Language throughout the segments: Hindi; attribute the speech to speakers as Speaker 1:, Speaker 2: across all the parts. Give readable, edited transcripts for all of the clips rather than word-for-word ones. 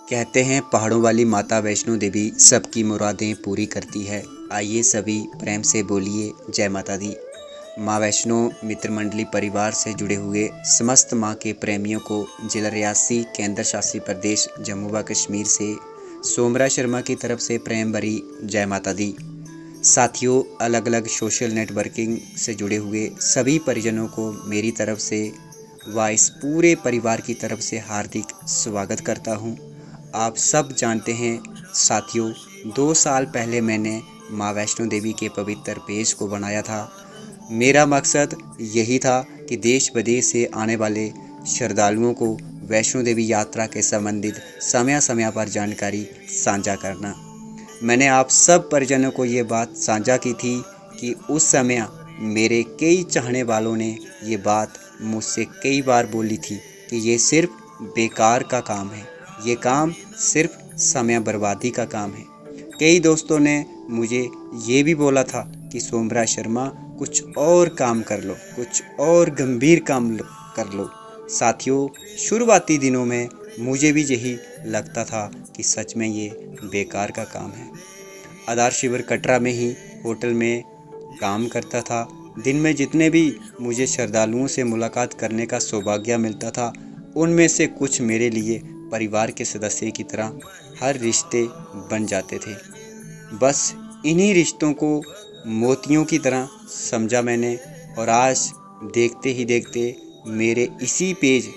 Speaker 1: कहते हैं पहाड़ों वाली माता वैष्णो देवी सबकी मुरादें पूरी करती है। आइए सभी प्रेम से बोलिए जय माता दी। माँ वैष्णो मित्र मंडली परिवार से जुड़े हुए समस्त माँ के प्रेमियों को जिला रियासी केंद्र शासित प्रदेश जम्मू व कश्मीर से सोमरा शर्मा की तरफ से प्रेम भरी जय माता दी। साथियों, अलग अलग सोशल नेटवर्किंग से जुड़े हुए सभी परिजनों को मेरी तरफ से व इस पूरे परिवार की तरफ से हार्दिक स्वागत करता हूं। आप सब जानते हैं साथियों, 2 साल पहले मैंने माँ वैष्णो देवी के पवित्र पेज को बनाया था। मेरा मकसद यही था कि देश विदेश से आने वाले श्रद्धालुओं को वैष्णो देवी यात्रा के संबंधित समय समय पर जानकारी साझा करना। मैंने आप सब परिजनों को ये बात साझा की थी कि उस समय मेरे कई चाहने वालों ने ये बात मुझसे कई बार बोली थी कि ये सिर्फ बेकार का काम है, ये काम सिर्फ समय बर्बादी का काम है। कई दोस्तों ने मुझे ये भी बोला था कि सोमरा शर्मा कुछ और काम कर लो, कुछ और गंभीर काम कर लो। साथियों, शुरुआती दिनों में मुझे भी यही लगता था कि सच में ये बेकार का काम है। आधार शिविर कटरा में ही होटल में काम करता था। दिन में जितने भी मुझे श्रद्धालुओं से मुलाकात करने का सौभाग्य मिलता था, उनमें से कुछ मेरे लिए परिवार के सदस्य की तरह हर रिश्ते बन जाते थे। बस इन्हीं रिश्तों को मोतियों की तरह समझा मैंने, और आज देखते ही देखते मेरे इसी पेज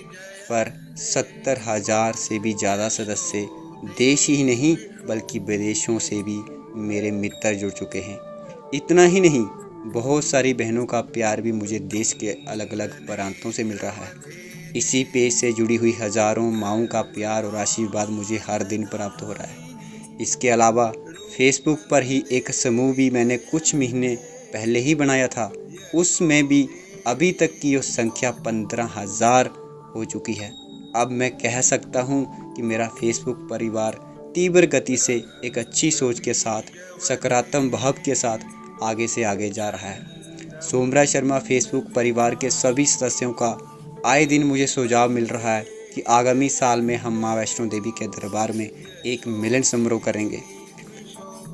Speaker 1: पर 70,000 से भी ज़्यादा सदस्य देश ही नहीं बल्कि विदेशों से भी मेरे मित्र जुड़ चुके हैं। इतना ही नहीं, बहुत सारी बहनों का प्यार भी मुझे देश के अलग अलग प्रांतों से मिल रहा है। इसी पेज से जुड़ी हुई हज़ारों माँओं का प्यार और आशीर्वाद मुझे हर दिन प्राप्त हो रहा है। इसके अलावा फेसबुक पर ही एक समूह भी मैंने कुछ महीने पहले ही बनाया था। उसमें भी अभी तक की ये संख्या 15,000 हो चुकी है। अब मैं कह सकता हूँ कि मेरा फेसबुक परिवार तीव्र गति से एक अच्छी सोच के साथ, सकारात्मक भाव के साथ आगे से आगे जा रहा है। सोमरा शर्मा फेसबुक परिवार के सभी सदस्यों का आए दिन मुझे सुझाव मिल रहा है कि आगामी साल में हम माँ वैष्णो देवी के दरबार में एक मिलन समारोह करेंगे।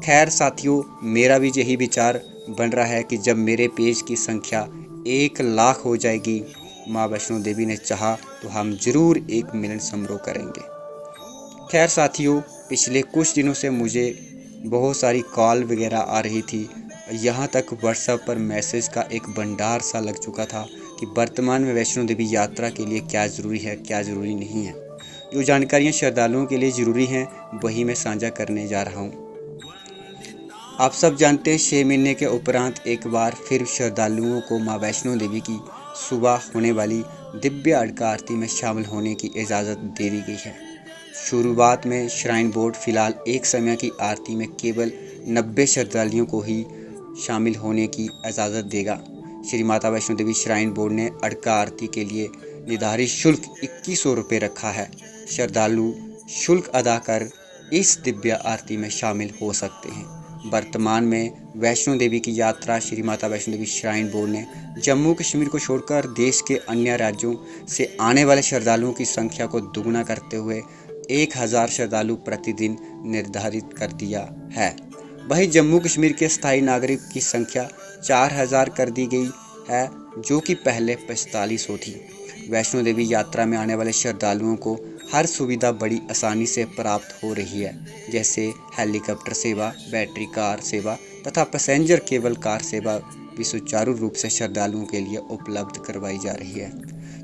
Speaker 1: खैर साथियों, मेरा भी यही विचार बन रहा है कि जब मेरे पेज की संख्या 1 लाख हो जाएगी, माँ वैष्णो देवी ने चाहा तो हम जरूर एक मिलन समारोह करेंगे। खैर साथियों, पिछले कुछ दिनों से मुझे बहुत सारी कॉल वगैरह आ रही थी। यहाँ तक व्हाट्सएप पर मैसेज का एक भंडार सा लग चुका था कि वर्तमान में वैष्णो देवी यात्रा के लिए क्या ज़रूरी है, क्या ज़रूरी नहीं है। जो जानकारियाँ श्रद्धालुओं के लिए ज़रूरी हैं वही मैं साझा करने जा रहा हूँ। आप सब जानते हैं 6 महीने के उपरांत एक बार फिर श्रद्धालुओं को माँ वैष्णो देवी की सुबह होने वाली दिव्य अर्घ्य आरती में शामिल होने की इजाज़त दे दी गई है। शुरुआत में श्राइन बोर्ड फिलहाल एक समय की आरती में केवल 90 श्रद्धालुओं को ही शामिल होने की इजाज़त देगा। श्री माता वैष्णो देवी श्राइन बोर्ड ने अर्घ्य आरती के लिए निर्धारित शुल्क 2100 रुपये रखा है। श्रद्धालु शुल्क अदा कर इस दिव्य आरती में शामिल हो सकते हैं। वर्तमान में वैष्णो देवी की यात्रा श्री माता वैष्णो देवी श्राइन बोर्ड ने जम्मू कश्मीर को छोड़कर देश के अन्य राज्यों से आने वाले श्रद्धालुओं की संख्या को दुगना करते हुए 1000 श्रद्धालु प्रतिदिन निर्धारित कर दिया है। वहीं जम्मू कश्मीर के स्थायी नागरिक की संख्या 4000 कर दी गई है, जो कि पहले 4500 थी। वैष्णो देवी यात्रा में आने वाले श्रद्धालुओं को हर सुविधा बड़ी आसानी से प्राप्त हो रही है, जैसे हेलीकॉप्टर सेवा, बैटरी कार सेवा तथा पैसेंजर केबल कार सेवा भी सुचारू रूप से श्रद्धालुओं के लिए उपलब्ध करवाई जा रही है।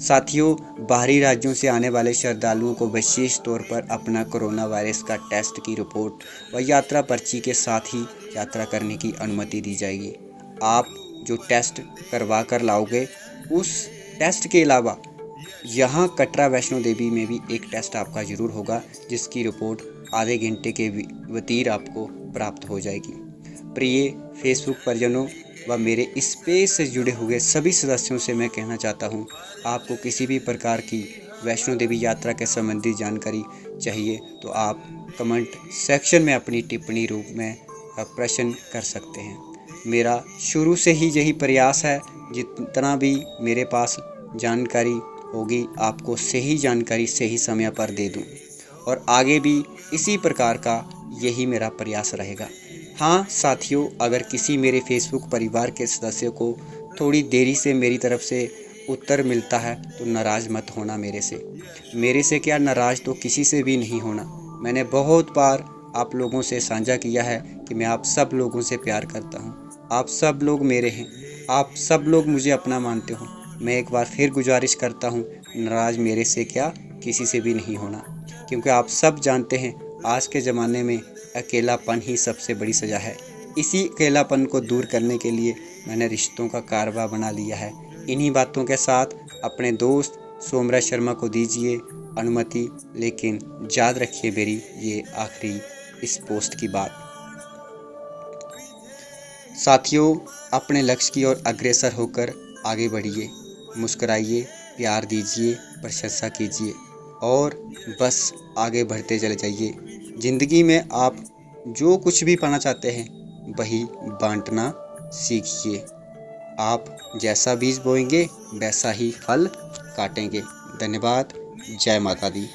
Speaker 1: साथियों, बाहरी राज्यों से आने वाले श्रद्धालुओं को विशेष तौर पर अपना कोरोना वायरस का टेस्ट की रिपोर्ट व यात्रा पर्ची के साथ ही यात्रा करने की अनुमति दी जाएगी। आप जो टेस्ट करवा कर लाओगे, उस टेस्ट के अलावा यहाँ कटरा वैष्णो देवी में भी एक टेस्ट आपका ज़रूर होगा, जिसकी रिपोर्ट आधे घंटे के भीतर आपको प्राप्त हो जाएगी। प्रिय फेसबुक परिजनों व मेरे इस पेज से जुड़े हुए सभी सदस्यों से मैं कहना चाहता हूँ, आपको किसी भी प्रकार की वैष्णो देवी यात्रा के संबंधी जानकारी चाहिए तो आप कमेंट सेक्शन में अपनी टिप्पणी रूप में प्रश्न कर सकते हैं। मेरा शुरू से ही यही प्रयास है, जितना भी मेरे पास जानकारी होगी आपको सही जानकारी सही समय पर दे दूं। और आगे भी इसी प्रकार का यही मेरा प्रयास रहेगा। हाँ साथियों, अगर किसी मेरे फेसबुक परिवार के सदस्य को थोड़ी देरी से मेरी तरफ से उत्तर मिलता है तो नाराज़ मत होना मेरे से क्या, नाराज़ तो किसी से भी नहीं होना। मैंने बहुत बार आप लोगों से साझा किया है कि मैं आप सब लोगों से प्यार करता हूँ। आप सब लोग मेरे हैं, आप सब लोग मुझे अपना मानते हो। मैं एक बार फिर गुजारिश करता हूँ, नाराज़ मेरे से क्या, किसी से भी नहीं होना, क्योंकि आप सब जानते हैं आज के ज़माने में अकेलापन ही सबसे बड़ी सज़ा है। इसी अकेलापन को दूर करने के लिए मैंने रिश्तों का कारवा बना लिया है। इन्हीं बातों के साथ अपने दोस्त सोमराज शर्मा को दीजिए अनुमति, लेकिन याद रखिए मेरी ये आखिरी इस पोस्ट की बात। साथियों, अपने लक्ष्य की ओर अग्रसर होकर आगे बढ़िए, मुस्कुराइए, प्यार दीजिए, प्रशंसा कीजिए और बस आगे बढ़ते चले जाइए। ज़िंदगी में आप जो कुछ भी पाना चाहते हैं वही बांटना सीखिए। आप जैसा बीज बोएंगे वैसा ही फल काटेंगे। धन्यवाद। जय माता दी।